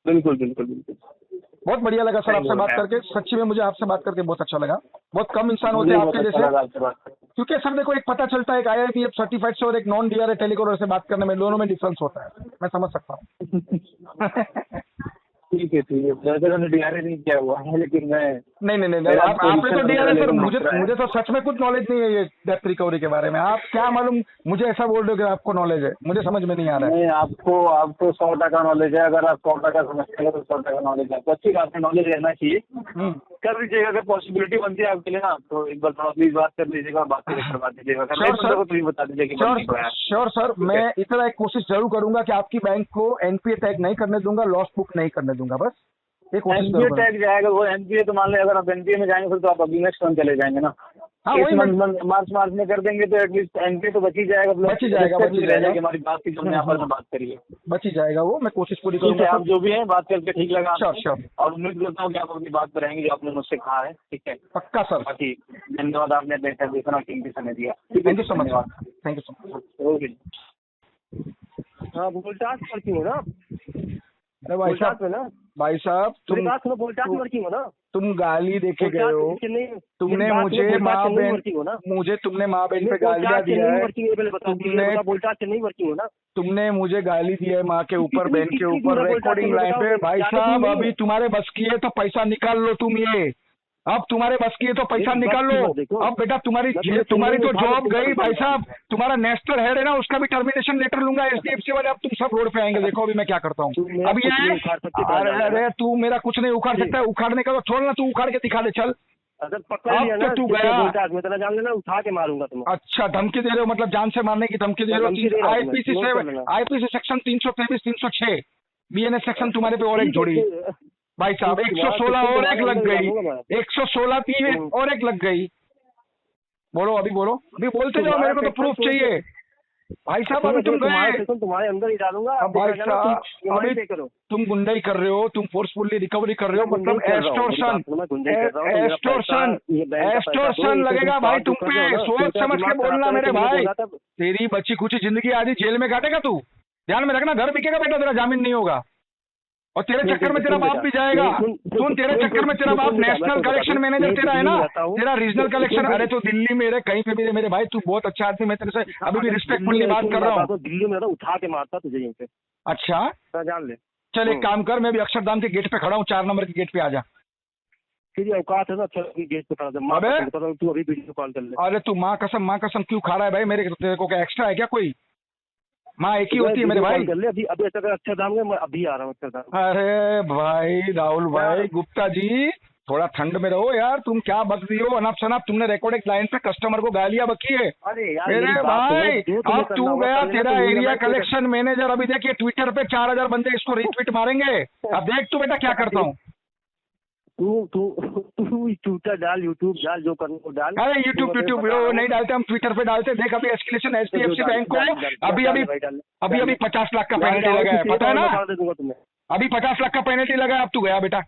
बिल्कुल बिल्कुल बिल्कुल। बहुत बढ़िया लगा सर सही आपसे बोल बात रहे हैं आप। करके, सच्ची में मुझे आपसे बात करके बहुत अच्छा लगा। बहुत कम इंसान होते मुझे हैं भी बहुत आपके अच्छा जैसे, लगा आपसे बात करके। क्योंकि सर देखो एक पता चलता है, एक आईआईपीएफ सर्टिफाइड से और एक नॉन डीआरए टेलीकॉलर से बात करने में, दोनों में डिफरेंस होता है, मैं समझ सकता हूँ। ठीक है ठीक है, वैसे मैंने डीआरए नहीं किया हुआ है, लेकिन मैं नहीं नहीं नहीं नहीं, मेरा आपने तो पोजीशन डीआरए, वगैरह सर लेकर मुझे मसला है। मुझे तो सच में कुछ नॉलेज नहीं है ये डेप्थ रिकवरी के बारे में। आप क्या मालूम मुझे ऐसा बोल रहे हो कि आपको नॉलेज है, मुझे समझ में नहीं आ रहा है। नहीं, आपको आपको 100% नॉलेज है, अगर आप 100% समझते हो तो 100% नॉलेज है आपको, अच्छी बात है, नॉलेज रहना चाहिए। हम्म। कर लीजिएगा, अगर पॉसिबिलिटी बनती है आपके लिए ना, तो एक बार थोड़ा प्लीज बात कर लीजिएगा, बात करवा दीजिएगा, अगर नहीं श्योर बनता सर, तो प्लीज बता दीजिए कि बन श्योर नहीं पाया। श्योर सर, ठीक है, मैं इतना एक कोशिश जरूर करूंगा कि आपकी बैंक को एनपीए टैग नहीं करने दूंगा, लॉस बुक नहीं करने दूंगा, बस ये कोशिश जरूर एनपीए करूंगा। टैग जाएगा वो, एनपीए तो मान लें अगर आप एनपीए में जाएंगे फिर तो आप अभी नेक्स्ट मंथ चले जाएंगे ना। हाँ इस वही मैं, मंथ मार्च में कर देंगे तो एटलीस्ट एनपीए तो बच ही जाएगा, बच ही जाएगा, बच ही रह जाएगा। जाएगी हमारी बात की, जो हमने आपस में बात करी है। बच ही जाएगा वो, मैं कोशिश पूरी ठीक करूंगा है, सर। आप जो भी है बात करके ठीक लगा श्योर आपसे, श्योर, और उम्मीद करता हूँ कि आप अपनी बात पर रहेंगे जो आपने मुझसे कहा है। ठीक है, पक्का सर। बाकी धन्यवाद, आपने अपने इतना कीमती समय दिया। ठीक है, thank you so much sir, धन्यवाद। Thank you so much. Okay. हाँ, वोल्टास वर्किंग हो ना? अरे भाई वोल्टास साहब, में ना? भाई साहब मेरी बात सुनो, वोल्टास में वर्किंग हो ना? तुम गाली देके गए हो, वोल्टास चेन्नई, तुमने मेरी बात सुनो, मुझे वोल्टास माँ चेन्नई बहन, वर्किंग हो ना? तुमने माँ बहन पे गालियां वोल्टास दिया चेन्नई है। वर्किंग है, पहले बता दीजिए, तुमने वोल्टास चेन्नई वर्किंग हो ना? तुमने मुझे गाली दी है माँ के ऊपर, बहन के कितनी ऊपर, दूर है वोल्टास रिकॉर्डिंग चेन्नई लाइन पे। बताओ, भाई ज्यादा दूर साहब नहीं अभी है। तुम्हारे बस की है तो पैसा निकाल लो तुम, ये अब तुम्हारे बस की है तो पैसा मेरी निकाल बस की लो। मत देखो। अब बेटा तुम्हारी मैं तुम्हें तुम्हारी चेन्नई तो में उठा जॉब के गई दूंगा भाई पैसा साहब, तुम्हारा नेशनल हेड है ना, उसका भी टर्मिनेशन लेटर लूंगा एचडीएफसी वाले। अब तुम सब रोड पे आएंगे, देखो अभी मैं क्या करता हूँ। तुम मेरा अब कुछ नहीं ये उखाड़ सकते, पता अरे जान लेना। अरे तू मेरा कुछ नहीं उखाड़ सकता है, उखाड़ने का तो छोड़ ना, तू उखाड़ के दिखा दे चल। अगर पकड़ अब लिया तो ना तू किसी गया। वोल्टास में, तेरा जान लेना, उठा के मारूंगा तुम्हें। अच्छा धमकी दे रहे हो, मतलब जान से मारने की धमकी दे रहे धमकी दे हो। रहा हूँ आईपीसी तुम्हें, से, नोट कर लेना। आईपीसी सेक्शन 323 306 बीएनएस सेक्शन तुम्हारे पे और एक ठीक है, जोड़ी। भाई साहब 116 और एक लग गई, 116 थी और एक लग गई। बोलो अभी, बोलो अभी, बोलते जाओ, मेरे को तो प्रूफ चाहिए। भाई साहब अभी तुम गए, तुम्हारे अंदर ही डालूंगा। अब भाई साहब अभी पे करो। तुम गुंडाई कर रहे हो, तुम फोर्सफुली रिकवरी कर रहे हो, मैं मतलब गुंडाई कर रहा हूँ, मेरी एक्सटॉर्शन, बात सुनो, मैं गुंडाई कर रहा हूँ, तो मेरा एक्सटॉर्शन, पैसा, ये बैंक का पैसा दो, एक्सटॉर्शन इनसे लगेगा तुम भाई बात तुम जो कर पे। रहे हो ना, सोच तेरा समझ के दिमाग बोलना खराब मेरे करके मुझे भाई, बोला था। तेरी बच्ची कुछ जिंदगी आधी जेल में काटेगा तू, ध्यान में रखना। घर बिकेगा बेटा, तेरा जामीन नहीं होगा, और तेरे चक्कर में तेरा बाप भी जाएगा। सुन, तेरे चक्कर में तेरा बाप नेशनल कलेक्शन मैनेजर तेरा है ना, तेरा रीजनल कलेक्शन। अरे तो दिल्ली में रहे, कहीं पे भी रहे मेरे भाई, तू बहुत अच्छा आदमी, मैं तेरे से अभी भी रिस्पेक्टफुली बात कर रहा हूँ। दिल्ली में उठा के मारता तुझे यहीं पे, अच्छा जान ले। चल एक काम कर, मैं भी अक्षरधाम के गेट पे खड़ा हूँ, 4 नंबर के गेट पे आ जा। तेरी औकात है ना, अच्छा गेट पे खड़ा था, अबे तू अभी वीडियो कॉल कर ले। अरे तू माँ कसम क्यों खा रहा है भाई मेरे, तेरे को क्या एक्स्ट्रा है क्या कोई? माँ एक ही होती है मेरे भाई। कर ले अभी, अभी अच्छा दाम में, मैं अभी आ रहा हूँ अच्छा दाम। अरे भाई राहुल भाई गुप्ता जी, थोड़ा ठंड में रहो यार, तुम क्या बक रही हो अनाप शनाप। तुमने रिकॉर्डेड लाइन पे कस्टमर को गालियां बकी है। अरे यार मेरे भाई अब तू गया, तेरा एरिया कलेक्शन कलेक्शन मैनेजर, अभी देखिए ट्विटर पे 4000 बंदे इसको रीट्वीट मारेंगे। अब देख तू बेटा क्या करता हूँ। तू ट्विटर डाल, यूट्यूब डाल, जो करने को डाल। अरे यूट्यूब वीडियो नहीं डालते हम, ट्विटर पे डालते। देख अभी एस्केलेशन एचडीएफसी बैंक को अभी 50 लाख का पेनल्टी लगा है, पता है ना? अभी 50 लाख का पेनल्टी लगा है। अब तू गया बेटा,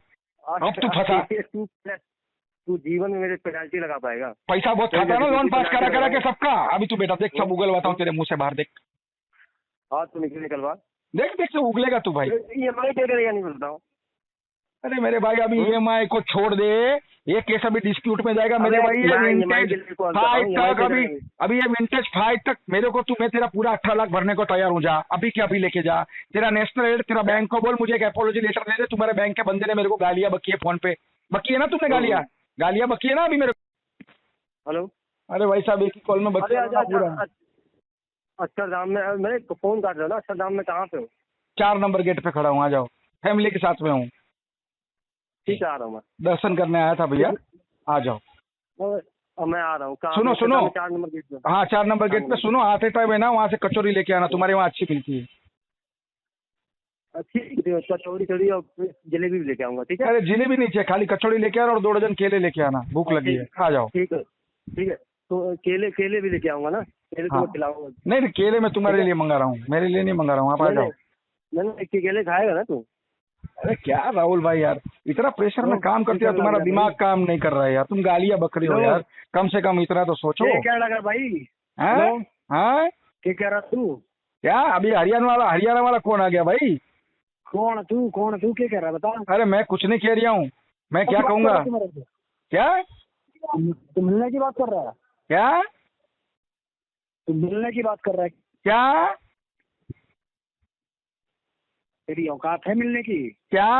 अब तू फंसा। तू जीवन में मेरे पेनल्टी लगा पाएगा? पैसा बहुत खाता है ना लोन पास करा के सबका। अभी तू बेटा देख, सब उगलवाता हूँ तेरे मुंह से बाहर, देख हाँ, तू निकलवा, देख देख, सब उगलेगा तू भाई। EMI पे करेगा नहीं बोलता हूँ। अरे मेरे भाई अभी EMI को छोड़ दे, ये केस अभी डिस्प्यूट में जाएगा मेरे भाई। ये विंटेज 5 तक अभी ये विंटेज 5 तक मेरे को मैं तेरा पूरा 18 लाख भरने को तैयार हूँ। जा अभी के अभी लेके जा, तेरा नेशनल रेट, तेरा बैंक को बोल मुझे एक एपोलॉजी लेटर दे दे। तुम्हारे बैंक के बंदे ने मेरे को गालियां बकी है फोन पे, बकी है ना तुमने गालियां बकी है ना अभी मेरे को। हेलो, अरे भाई साहब एक ही कॉल में बकी पूरा। अक्षरधाम में मैं फोन काट रहा हूँ ना, अक्षरधाम में कहाँ पे हो? 4 नंबर गेट पे खड़ा हूँ, आ जाओ, फैमिली के साथ में हूँ। ठीक है, आ रहा हूँ मैं, दर्शन करने आया था भैया, आ जाओ। मैं आ रहा हूँ। सुनो 4 नंबर गेट पे। हाँ 4 नंबर गेट पे सुनो, आते टाइम है ना वहाँ से कचौरी लेके आना, तुम्हारे वहाँ अच्छी मिलती है। ठीक है, कचौड़ी चौड़ी और जलेबी भी लेके आऊंगा। ठीक है, अरे जिलेबी नहीं चाहिए, खाली कचौड़ी लेके आना और 2 डजन केले लेके आना, भूख लगी है, आ जाओ। ठीक है ठीक है, तो केले भी लेके आऊंगा ना, केले हाँ। तो खिलाऊंगा। नहीं केले मैं तुम्हारे लिए मंगा रहा हूँ, मेरे लिए नहीं मंगा रहा हूँ, आप आ जाओ। मैंने केले खाएगा ना तू? अरे क्या राहुल भाई यार, इतना प्रेशर में काम करते हो, तुम्हारा दिमाग काम नहीं कर रहा है यार, तुम गालियां बक रही हो यार, कम से कम इतना तो सोचो। क्या लगा भाई? हाँ क्या कह रहा तू? क्या अभी हरियाणा वाला कौन आ गया भाई? कौन तू क्या कह रहा बता? अरे मैं कुछ नहीं कह रहा हूँ, मैं क्या कहूँगा? क्या तू मिलने की बात कर रहा है? क्या तू मिलने की बात कर रहा है? क्या तेरी औकात है मिलने की? क्या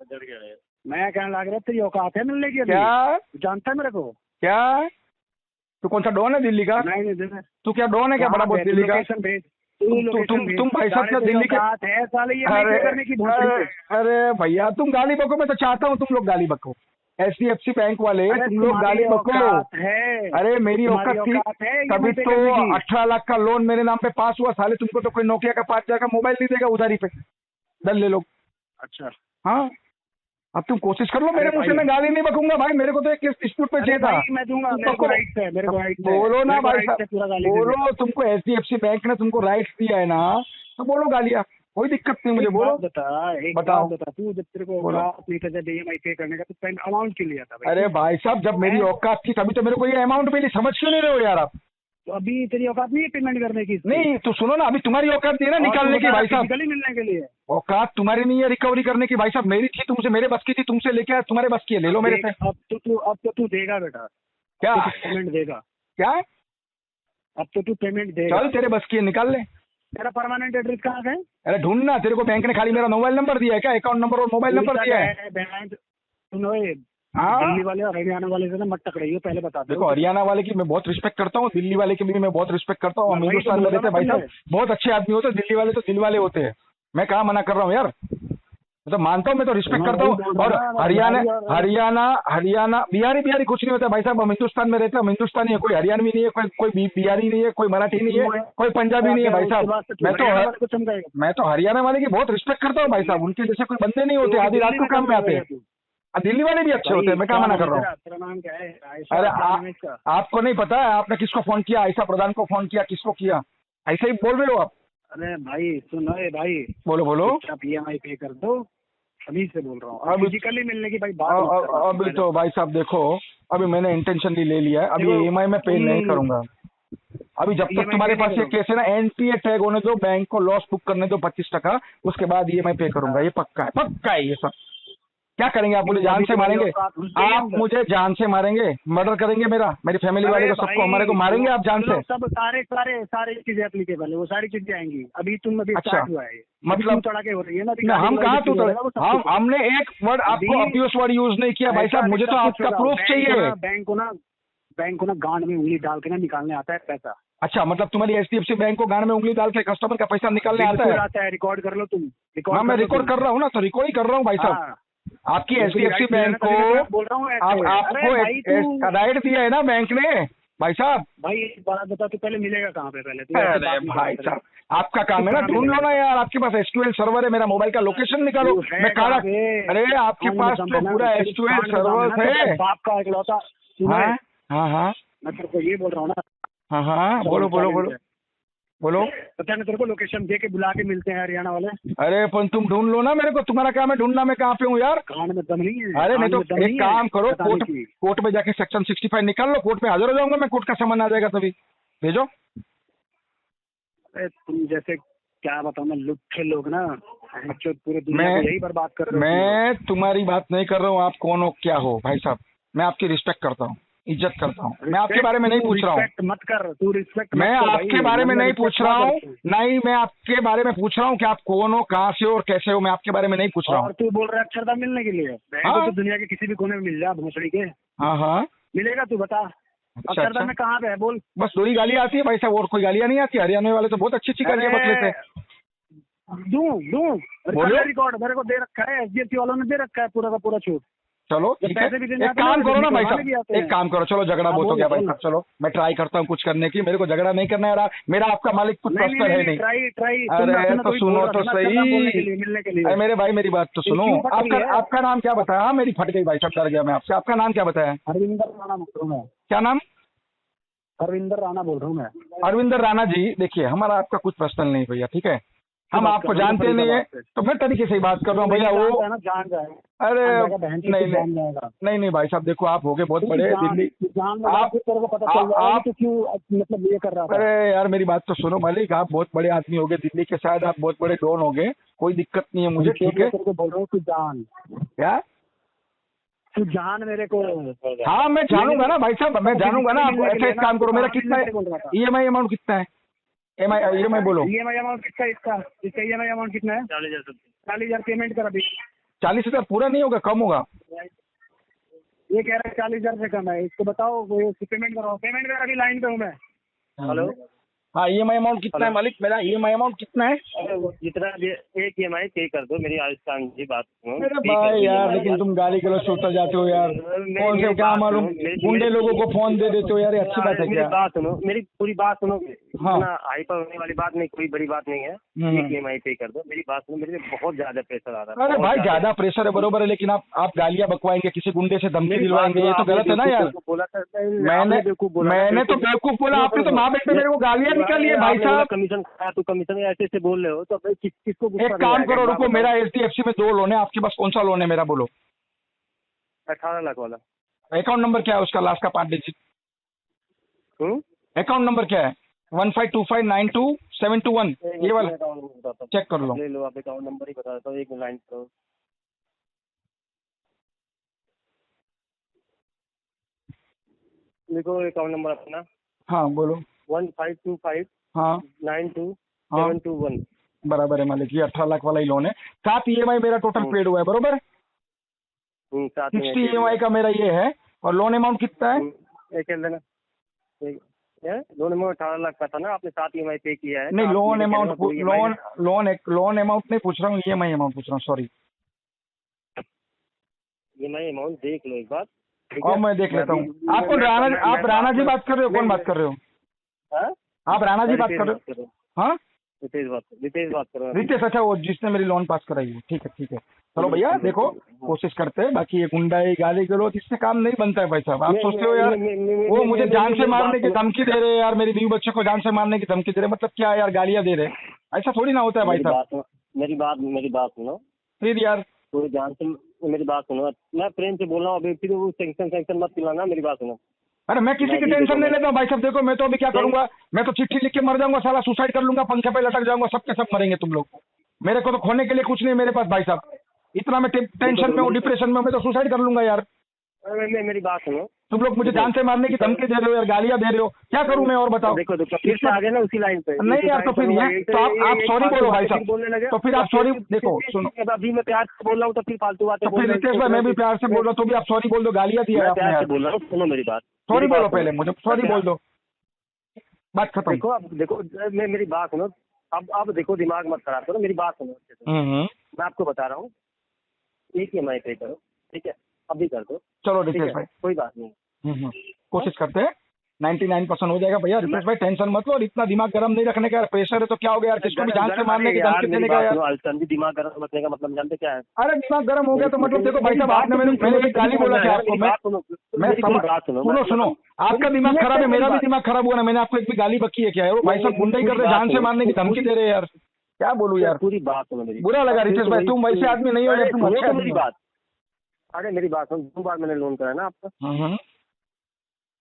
मैं कहने लग रहा तेरी औकात है मिलने की? क्या जानता है मेरे को? क्या तू कौन सा डॉन है दिल्ली का? नहीं तू क्या डॉन है क्या बड़ा बहुत दिल्ली का? तुम भाई साहब क्या दिल्ली के? अरे भैया तुम गाली बको, मैं तो चाहता हूँ तुम लोग गाली बको, HDFC बैंक वाले तुम लोग गाली बको। अरे मेरी औकात थी तभी तो 18 लाख का लोन मेरे नाम पे पास हुआ, साले तुमको तो कोई नोकिया का 5,000 का मोबाइल नहीं देगा उधारी पे, दल ले लोग। अच्छा हाँ अब तुम कोशिश कर लो, मेरे मुंह से मैं गाली नहीं बकूंगा भाई, मेरे को तो एक डिस्प्यूट पे चाहिए था। मैं दूंगा, मेरे को राइट है, मेरे को राइट है। बोलो ना भाई साहब, बोलो, तुमको HDFC बैंक ने तुमको राइट्स दिया है ना, तो बोलो गालियाँ, कोई दिक्कत नहीं मुझे, बोलो। बताओ तू जब तेरे को औकात नहीं था जब EMI पे करने का, तो पेमेंट अमाउंट क्यों लिया था? अरे भाई साहब जब मेरी औकात थी तभी तो मेरे को ये अमाउंट मिली, समझ क्यों नहीं रहे हो यार आप? तो अभी तेरी औकात नहीं है पेमेंट करने की? नहीं तो सुनो ना, अभी तुम्हारी औकात नहीं है ना निकालने की भाई साहब, मिलने के लिए औकात तुम्हारी नहीं है रिकवरी करने की भाई साहब, मेरी थी तुमसे, मेरे बस की थी, तुमसे लेके आया, तुम्हारे बस की है, ले लो मेरे से। अब तो तू देगा बेटा, क्या पेमेंट देगा? क्या अब तो तू पेमेंट देगा? चल तेरे बस की है, निकाल ले। तेरा परमानेंट एड्रेस कहाँ है? अरे ढूंढना, तेरे को बैंक ने खाली मेरा मोबाइल नंबर दिया है क्या? अकाउंट नंबर और मोबाइल नंबर दिया है? दिल्ली वाले और हरियाणा वाले से ना मत टकराइए, पहले बता दो। देखो हरियाणा वाले की मैं बहुत रिस्पेक्ट करता हूँ, दिल्ली वाले की भी मैं बहुत रिस्पेक्ट करता हूँ, हम हिंदुस्तान में रहते हैं भाई साहब, बहुत अच्छे आदमी होते हैं, दिल्ली वाले तो दिल वाले होते हैं, मैं कहाँ मना कर रहा हूँ यार, तो मानता हूँ, मैं तो रिस्पेक्ट करता हूँ। और हरियाणा बिहारी कुछ नहीं होता भाई साहब, हम हिंदुस्तान में रहते हैं, हम हिंदुस्तानी है, कोई हरियाणवी नहीं है, कोई बिहारी नहीं है, कोई मराठी नहीं है, कोई पंजाबी नहीं है भाई साहब। मैं तो हरियाणा वाले की बहुत रिस्पेक्ट करता हूँ भाई साहब, उनके जैसे कोई बंदे नहीं होते, आधी रात को काम में आते हैं। दिल्ली वाले भी अच्छे होते हैं, मैं क्या मना कर रहा हूँ। अरे आपको नहीं पता है आपने किसको फोन किया? आयशा प्रधान को फोन किया, किसको किया? ऐसे ही बोल रहे हो आप? अरे भाई सुनो भाई, बोलो आप EMI पे कर दो, अभी से बोल रहा हूँ, फिजिकली मिलने की भाई बात। अभी तो भाई साहब देखो, अभी मैंने इंटेंशनली ले लिया है, अभी EMI में पे नहीं करूंगा, अभी जब तक तुम्हारे पास ये केस है ना, NPA टैग होने दो, बैंक को लॉस बुक करने दो 25%, उसके बाद EMI पे करूंगा, ये पक्का है ये सब। क्या करेंगे आप? मुझे जान से मारेंगे आप? मुझे जान से मारेंगे, मर्डर करेंगे मेरी फैमिली वाले को, सबको, हमारे को मारेंगे आप जान से? सब सारे चीजें एप्लीकेबल है, वो सारी चीजें आएंगी, अभी तुम अच्छा हुआ है, मतलब चढ़ा के हो रही है ना, हम कहाँ तू हमने एक वर्ड आपको अब्यूज वर्ड यूज नहीं किया भाई साहब, मुझे तो आपका प्रूफ चाहिए। बैंक को ना गांड में उंगली डाल के ना निकालने आता है पैसा। अच्छा मतलब तुम्हारी HDFC बैंक को गांड में उंगली डाल के कस्टमर का पैसा निकालने आता है? रिकॉर्ड कर लो तुम। हाँ मैं रिकॉर्ड कर रहा हूँ ना, तो रिकॉर्ड ही कर रहा हूँ भाई साहब। आपकी HDFC बैंक को बोल रहा हूँ, आपको राइट दिया है ना बैंक ने भाई साहब। भाई एक बात बता, तू पहले मिलेगा कहाँ पे? पहले अरे भाई साहब आपका काम है ना, ढूंढ लो ना यार, आपके पास SQL सर्वर है, मेरा मोबाइल का लोकेशन निकालो, मैं काला। अरे आपके पास तो पूरा SQL सर्वर है, बाप का इकलौता। हाँ मैं तेरे को ये बोल रहा हूँ ना। हाँ बोलो। पता नहीं तेरे को लोकेशन दे के बुला के मिलते हैं हरियाणा वाले। अरे पर तुम ढूंढ लो ना मेरे को, तुम्हारा काम है ढूंढना, मैं कहाँ पे हूँ यार? कान में दम नहीं है? अरे नहीं तो एक काम करो, कोर्ट में जाके सेक्शन 65 निकाल लो, कोर्ट में हाजिर हो जाऊंगा मैं, कोर्ट का सामान आ जाएगा तभी, भेजो। अरे तुम जैसे क्या बताऊँ मैं, लुट्ठे लोग ना बच्चों पूरे दुनिया को यही बर्बाद कर रहे हो। मैं तुम्हारी बात नहीं कर रहा हूँ, आप कौन हो क्या हो भाई साहब, मैं आपकी रिस्पेक्ट करता हूँ, इज्जत करता हूँ, मैं आपके बारे में नहीं पूछ रहा हूँ, रिस्पेक्ट मत कर तू, रिस्पेक्ट मैं आपके बारे में नहीं पूछ रहा हूँ, नहीं। नहीं मैं आपके बारे में पूछ रहा हूँ कि आप कौन हो, कहाँ से हो और कैसे हो, मैं आपके बारे में नहीं पूछ रहा हूँ। और तू बोल रहा है अक्षरधाम मिलने के लिए? हाँ। तो दुनिया के किसी भी कोने में मिल जा भोसड़ी के, हाँ हाँ मिलेगा तू बता। अच्छा अक्षरधाम में कहाँ पे है बोल? बस दो ही गालियाँ आती है भाई साहब, और कोई गालियाँ नहीं आती? हरियाणा वाले तो बहुत अच्छी अच्छी गालियाँ बक लेते हैं। दूं बोलो। रिकॉर्ड मेरे को दे रखा है, एचडीएफसी वालों ने दे रखा है पूरा का पूरा छूट। चलो ठीक है, पैसे भी देने एक आते हैं काम ना, करो ना भाई दिल्ली के साहब, वाले भी आते एक हैं। काम करो, चलो झगड़ा बहुत हो गया भाई साहब, चलो मैं ट्राई करता हूँ कुछ करने की, मेरे को झगड़ा नहीं करना है यार, मेरा आपका मालिक कुछ पर्सनल है नहीं। ट्राई अरे तो सुनो तो सही, मिलने के लिए। अरे मेरे भाई मेरी बात तो सुनो, क्यों फट रही है? आपका नाम क्या बताया? हाँ, मेरी फट गई भाई साहब, डर गया मैं आपसे। आपका नाम क्या बताया? अरविंदर राणा बोल रहा हूँ मैं। क्या नाम? अरविंदर राणा बोल रहा हूँ मैं। अरविंदर राणा जी, देखिए हमारा आपका कुछ पर्सनल नहीं भैया, ठीक है, हम आपको जानते नहीं है, तो मैं तरीके से ही बात कर रहा हूँ भैया। वो जान जाएगा, अरे नहीं नहीं नहीं भाई साहब, देखो आप हो गए बहुत बड़े दिल्ली, आप तेरे को पता चल जाएगा कि क्यों मतलब ये कर रहा था। अरे यार मेरी बात तो सुनो मालिक, आप बहुत बड़े आदमी हो गए दिल्ली के, शायद आप बहुत बड़े डॉन हो गए, कोई दिक्कत नहीं है मुझे, ठीक है। तेरे को बोल रहा हूँ तू जान, क्या तू जान मेरे को। हाँ मैं जानूंगा ना भाई साहब, मैं जानूंगा ना। आप ऐसा एक काम करो, मेरा कितना है EMI अमाउंट कितना है? EMI बोलो। EMI अमाउंट कितना है इसका EMI अमाउंट कितना है? 40,000 पेमेंट कर अभी। 40,000 पूरा नहीं होगा, कम होगा? ये कह रहा है 40,000 से कम है, इसको बताओ पेमेंट कराओ। पेमेंट कर अभी, लाइन पे हूँ मैं। हेलो हाँ, EMI अमाउंट कितना है मालिक? मेरा EMI अमाउंट कितना है? जितना एक EMI पे कर दो, मेरी आयुष्मान जी बात सुनो। अरे भाई यार, लेकिन तुम गाली गलौज से उतर जाते हो यार, कौन से क्या मालूम गुंडे लोगों को फोन दे देते हो यार, ये अच्छी बात है मेरी क्या? बात सुनो, मेरी पूरी बात सुनो। हाँ। हाइपर होने वाली बात नहीं, कोई बड़ी बात नहीं है। एक EMI पे कर दो, मेरी बात सुनो, मेरे पे बहुत ज्यादा प्रेशर आ रहा है। अरे भाई ज्यादा प्रेशर है बरोबर है, लेकिन आप गालियां बकवाएंगे, किसी गुंडे से धमकी दिलवाएंगे, ये तो गलत है ना यार। मैंने तो बेवकूफ बोला, आपने तो माँ बेटे मेरे को गालियां निकाली है भाई साहब। कमीशन खाया तो कमीशन ऐसे बोल रहे हो, तो किसको एक काम करो, रुको, मेरा HDFC में 2 लोन है, आपके पास कौन सा लोन है मेरा बोलो? 18 लाख वाला। अकाउंट नंबर क्या है उसका, लास्ट का 5 डिजिट? अकाउंट नंबर क्या है? 152592 721, ये वाला चेक कर लो। ले लो, आप अकाउंट नंबर ही बता देता हूँ, एक लाइन करो। लिखो अकाउंट नंबर अपना। हाँ बोलो। 1525 हाँ 92721। बराबर है मालिक, ये 18 लाख वाला ही लोन है। 7 EMI मेरा टोटल पेड हुआ है बरोबर। 60 EMI का मेरा ये है, और लोन अमाउंट कितना है? लोन अमाउंट 18 लाख का था ना, आपने 7 EMI पे किया है। नहीं, लोन अमाउंट लोन अमाउंट नहीं पूछ रहा हूँ, EMI अमाउंट पूछ रहा हूँ, सॉरी। EMI अमाउंट देख लो एक बार। और मैं देख लेता हूँ। आप राणा जी बात कर रहे हो? कौन बात कर रहे हो? आप राणा जी बात कर रहे हो? हाँ रितेश बात कर रहा हूँ। रितेश, अच्छा वो जिसने मेरी लोन पास कराई है, ठीक है। चलो भैया देखो, कोशिश करते हैं, बाकी ये गुंडाई गाली गलौज इससे काम नहीं बनता है भाई साहब। आप सोचते हो यार वो मुझे जान से मारने की धमकी दे रहे हैं यार, मेरी बीवी बच्चे को जान से मारने की धमकी दे रहे, मतलब क्या यार, गालियां दे रहे, ऐसा थोड़ी ना होता है भाई साहब। मेरी बात सुनो फिर यार, पूरी जान से मेरी बात सुनो, मैं प्रेम से बोल रहा हूँ, अभी फिर वो सेंक्शन मत पिलाना, मेरी बात सुनो। अरे मैं किसी की टेंशन नहीं लेता हूँ भाई साहब, देखो मैं तो अभी क्या करूंगा, मैं तो चिट्ठी लिख के मर जाऊंगा साला, सुसाइड कर लूंगा, पंखे पे लटक जाऊंगा, सबके सब मरेंगे तुम लोग। मेरे को तो खोने के लिए कुछ नहीं मेरे पास भाई साहब, इतना मैं टेंशन में हूँ, डिप्रेशन में, मैं तो सुसाइड कर लूंगा यार। मेरी बात सुनो, तुम लोग मुझे जान से मारने की धमकी दे रहे हो यार, गालियां दे रहे हो, क्या करूं मैं और बताओ। देखो फिर से आ गए ना उसी लाइन पे। नहीं यार, तो फिर ये तो आप सॉरी बोलो भाई साहब, तो फिर आप सॉरी, देखो सुनो, अभी मैं प्यार से बोल रहा हूँ तो फिर फालतू बातें बोल रहे हो। रितेश भाई मैं भी प्यार से बोल रहा हूँ, तो भी आप सॉरी बोल दो, गालियां दी है आपने यार। बोल रहा हूँ, सुनो मेरी बात, सॉरी बोलो पहले, मुझे सॉरी बोल दो, बात खत्म। देखो अब देखो, मेरी बात सुनो, अब देखो दिमाग मत खराब करो, मेरी बात सुनो। मैं आपको बता रहा हूँ, एक EMI पे करो, ठीक है, अभी कर दो। चलो रितेश भाई, कोई बात नहीं, कोशिश करते हैं, 99% हो जाएगा भैया। रितेश भाई टेंशन मत लो, और इतना दिमाग गर्म नहीं रखने का यार, प्रेशर है तो क्या हो गया यार, किसको भी जान से मारने की धमकी देने का यार। दिमाग गर्म रखने का मतलब जानते क्या है? अरे दिमाग गर्म हो गया तो मतलब देखो भाई साहब, आपने मैंने एक गाली बोला था आपको, मैं सुनो, आपका दिमाग खराब है, मेरा भी दिमाग खराब हुआ ना, मैंने आपको एक भी गाली बकी है क्या यार? भाई साहब गुंडे कर रहे, जान से मारने की धमकी दे रहे यार, क्या बोलूं यार, पूरी बात सुनो मेरी। बुरा लगा रितेश भाई, तुम वैसे आदमी नहीं हो यार, तुम अच्छे आदमी। मेरी बात, अरे मेरी बात सुनो, 2 बार मैंने लोन कराया ना आपका,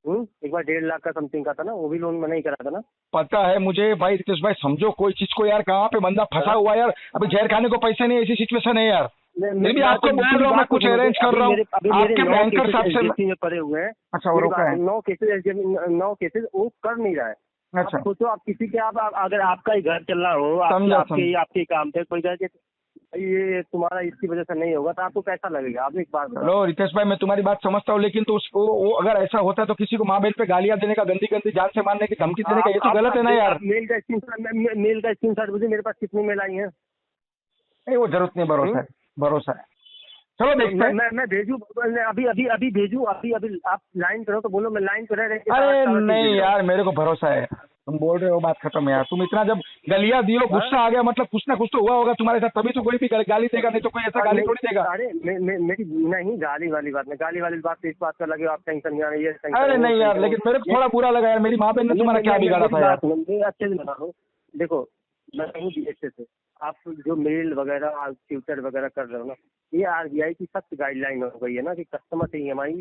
एक बार 1.5 लाख का समथिंग का था ना, वो भी लोन मैंने ही करा था ना। पता है मुझे भाई, रितेश भाई समझो कोई चीज को यार, कहाँ पे बंदा फंसा हुआ है यार, अभी जहर खाने को पैसे नहीं, ऐसी सिचुएशन है यार। फिर भी आपको बोल रहा हूँ मैं कुछ अरेंज कर रहा हूँ, आपके बैंकर साहब से में पड़े हुए हैं। अच्छा वो रोका है 9 केसेस वो कर नहीं रहा है। अच्छा आप सोचो, आप किसी के आप अगर आपका ही घर चल रहा हो, आपके काम पे कोई जाए कि ये तुम्हारा इसकी वजह से नहीं होगा, तो आपको कैसा लगेगा? आप एक बात चलो रितेश भाई, मैं तुम्हारी बात समझता हूँ, लेकिन तो उसको वो अगर ऐसा होता है तो किसी को माँ बहन पे गालियां देने का, गंदी गंदी जान से मारने की धमकी देने का, ये तो गलत है ना यार। मेल का स्क्रीनशॉट मुझे, मेरे पास कितनी मेल आई है? नहीं वो जरूरत नहीं, भरोसा है। चलो देखते हैं। मैं भेजूं अभी भेजूं? अभी आप लाइन करो तो बोलो, मैं लाइन पर रह रहे। अरे नहीं यार, मेरे को भरोसा है, तुम बोल रहे हो बात खत्म है यार। तुम इतना जब गलिया दियो, गुस्सा आ गया, मतलब कुछ ना कुछ तो हुआ होगा तुम्हारे साथ, तभी तो कोई भी गाली देगा, नहीं तो कोई ऐसा गाली थोड़ी देगा। अरे मेरी नहीं, गाली वाली बात नहीं, गाली वाली बात तो इस बात का लगे आप टेंशन नहीं आ रही है। अरे नहीं यार, लेकिन मेरे को थोड़ा बुरा लगा यार, मेरी माँ बहन ने तुम्हारा क्या बिगाड़ा था यार। अच्छे से बता दो। देखो मैं कहूँ अच्छे से, आप जो मेल वगैरह ट्विटर वगैरह कर रहे हो ना, ये आरबीआई की सख्त गाइडलाइन हो गई है ना कि कस्टमर से EMI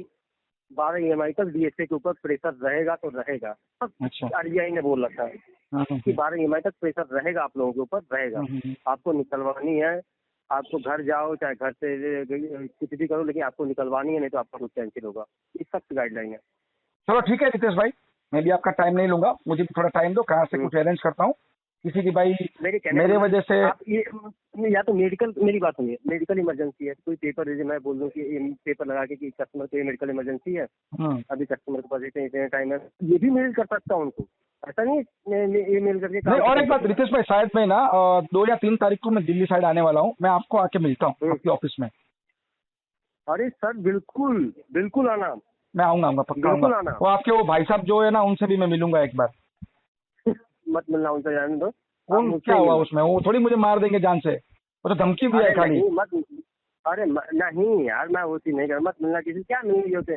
12 EMI तक DSA के ऊपर प्रेशर रहेगा तो रहेगा। अच्छा। आरबीआई ने बोल रखा है कि 12 EMI तक प्रेशर रहेगा, आप लोगों के ऊपर रहेगा। आपको निकलवानी है, आपको घर जाओ चाहे घर से कुछ भी करो, लेकिन आपको निकलवानी है, नहीं तो आपका कुछ कैंसिल होगा। ये सख्त गाइडलाइन है। चलो ठीक है रितेश भाई, मैं भी आपका टाइम नहीं लूंगा, मुझे भी थोड़ा टाइम दो, कहाँ से कुछ अरेंज करता हूँ किसी की भाई मेरे वजह से। आप ये या तो मेडिकल, मेरी बात सुनिए, मेडिकल इमरजेंसी है, कोई पेपर दीजिए, मैं बोल दूं कि पेपर लगा के कि कस्टमर को ये मेडिकल इमरजेंसी है, अभी कस्टमर के पास इतने टाइम है, ये भी मेल कर सकता हूँ उनको। ऐसा नहीं ये मेल करके नहीं। और एक बात रितेश भाई, शायद मैं ना 2 या 3 तारीख को मैं दिल्ली साइड आने वाला हूँ, मैं आपको आके मिलता हूँ आपके ऑफिस में। अरे सर बिल्कुल बिल्कुल आना, मैं आऊंगा पक्का आऊंगा। वो आपके वो भाई साहब जो है ना, उनसे भी मैं मिलूंगा एक बार। मत मिलना उनसे, जाने दो। क्या हुआ उसमें, वो थोड़ी मुझे मार देंगे जान से, वो तो धमकी भी है खाली। अरे नहीं यार, मैं वो चीज नहीं कर, मत मिलना किसी, क्या मिलनी होते।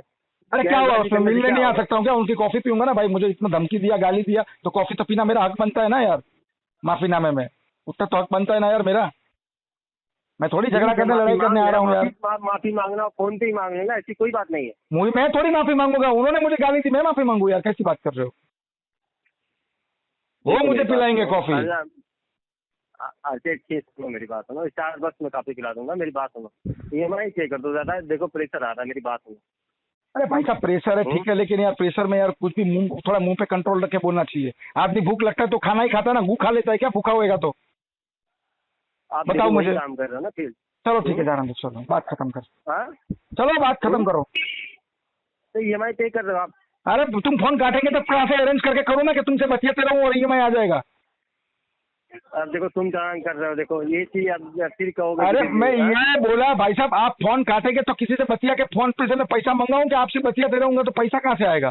अरे क्या हुआ उसमें, मिलने नहीं आ सकता हूँ क्या? उनकी कॉफी पीऊंगा ना भाई, मुझे इतना धमकी दिया, गाली दिया, तो कॉफी तो पीना मेरा हक बनता है ना यार, माफीनामे में उतना तो हक बनता है ना यार मेरा। मैं थोड़ी झगड़ा करने, लड़ाई करने आ रहा हूँ यार। माफी मांगना फोन पे ही मांगेगा, ऐसी कोई बात नहीं है। मैं थोड़ी माफी मांगूंगा, उन्होंने मुझे गाली दी, मैं माफी मांगू यार? कैसी बात कर रहे हो? वो मुझे पिलाएंगे कॉफी। अच्छे सुनो मेरी बात सुनो, स्टारबक्स में कॉफी पिला दूंगा, मेरी बात सुनो। EMI पे कर दो ज्यादा, देखो प्रेशर आ रहा है, मेरी बात सुनो। अरे भाई साहब प्रेशर है ठीक है, लेकिन यार प्रेशर में यार कुछ भी थोड़ा मुंह पे कंट्रोल रख के बोलना चाहिए। आदमी भूख लगता है तो खाना ही खाता है ना, गू खा लेता है क्या भूखा होएगा तो? आप बताओ मुझे। काम कर रहे हो ना फिर। चलो ठीक है जाना दो, चलो बात खत्म कर। चलो बात खत्म करो। तो EMI पे कर रहे हो आप? अरे तुम फोन काटेंगे तब कहाँ से अरेंज करके करो ना, कि तुमसे बतियाते रहूं और EMI आ जाएगा। अब देखो तुम कहाँ कर रहे हो, देखो ये चीज अब फिर कहोगे। अरे मैं ये बोला भाई साहब, आप फोन काटेंगे तो किसी से बतिया के फोन पे से मैं पैसा मंगाऊं, कि आपसे बतियाते रहूंगा तो पैसा कहाँ से आएगा?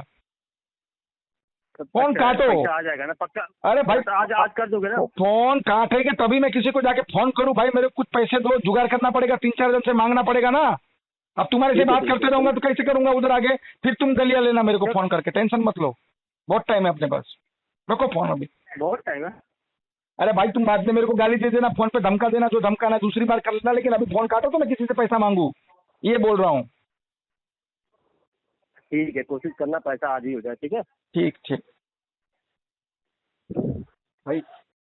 फोन काटो, आ जाएगा ना पक्का। अरे भाई आज कर दोगे ना? फोन काटेंगे तभी मैं किसी को जाके फोन करूं भाई, मेरे कुछ पैसे दो, जुगाड़ करना पड़ेगा, 3-4 दिन से मांगना पड़ेगा ना। अब तुम्हारे से बात करते रहूंगा तो कैसे करूंगा उधर आगे? फिर तुम गलिया लेना मेरे को फोन करके, टेंशन मत लो, बहुत टाइम है अपने पास, रखो फोन अभी। बहुत टाइम है। अरे भाई तुम बाद में मेरे को गाली दे देना, फोन पे धमका देना, जो धमकाना है दूसरी बार कर लेना, लेकिन अभी फोन काटो तो मैं किसी से पैसा मांगू, ये बोल रहा हूँ। ठीक है, कोशिश करना पैसा आज ही हो जाए, ठीक है? ठीक भाई।